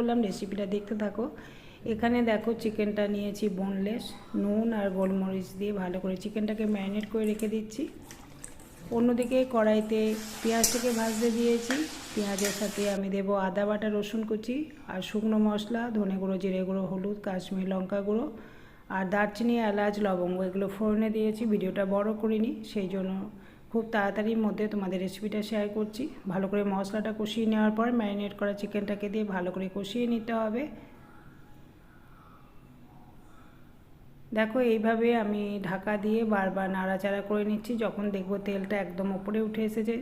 করলাম, রেসিপিটা দেখতে থাকো। এখানে দেখো চিকেনটা নিয়েছি বোনলেস, নুন আর গোলমরিচ দিয়ে ভালো করে চিকেনটাকে ম্যারিনেট করে রেখে দিচ্ছি। অন্যদিকে কড়াইতে পেঁয়াজটাকে ভাজতে দিয়েছি। পেঁয়াজের সাথে আমি দেবো আদা বাটা, রসুন কুচি আর শুকনো মশলা, ধনে গুঁড়ো, জিরে গুঁড়ো, হলুদ, কাশ্মীর লঙ্কা গুঁড়ো আর দারচিনি, এলাচ, লবঙ্গ এগুলো ফোড়নে দিয়েছি। ভিডিওটা বড় করিনি, সেই জন্য খুব তাড়াতাড়ির মধ্যে তোমাদের রেসিপিটা শেয়ার করছি। ভালো করে মশলাটা কষিয়ে নেওয়ার পর ম্যারিনেট করা চিকেনটাকে দিয়ে ভালো করে কষিয়ে নিতে হবে। দেখো এইভাবে আমি ঢাকা দিয়ে বারবার নাড়াচাড়া করে নিচ্ছি। যখন দেখব তেলটা একদম উপরে উঠে এসেছে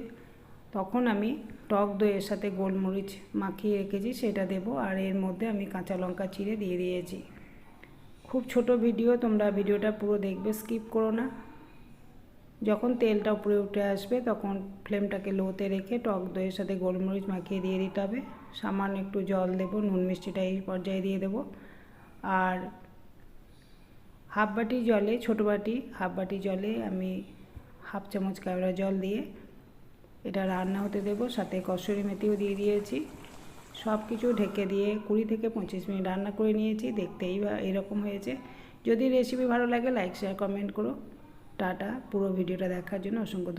তখন আমি টক দইয়ের সাথে গোলমরিচ মাখিয়ে রেখেছি সেটা দেব, আর এর মধ্যে আমি কাঁচা লঙ্কা চিড়ে দিয়ে দিয়েছি। খুব ছোট ভিডিও, তোমরা ভিডিওটা পুরো দেখবে, স্কিপ করো না। যখন তেলটা উপরে উঠে আসবে তখন ফ্লেমটাকে লোতে রেখে টক দইয়ের সাথে গোলমরিচ মাখিয়ে দিয়ে দিতে হবে। সামান্য একটু জল দেব, নুন মিষ্টিটা এই পর্যায়ে দিয়ে দেব। আর হাফ বাটি জলে, ছোটো বাটি হাফ বাটি জলে আমি হাফ চামচ কেওড়া জল দিয়ে এটা রান্না হতে দেব। সাথে কসুরি মেথিও দিয়ে দিয়েছি। সব কিছু ঢেকে দিয়ে 20 থেকে 25 মিনিট রান্না করে নিয়েছি। দেখতেই এরকম হয়েছে। যদি রেসিপি ভালো লাগে লাইক শেয়ার কমেন্ট করো। টাটা। পুরো ভিডিওটা দেখার জন্য অসংখ্য ধন্যবাদ।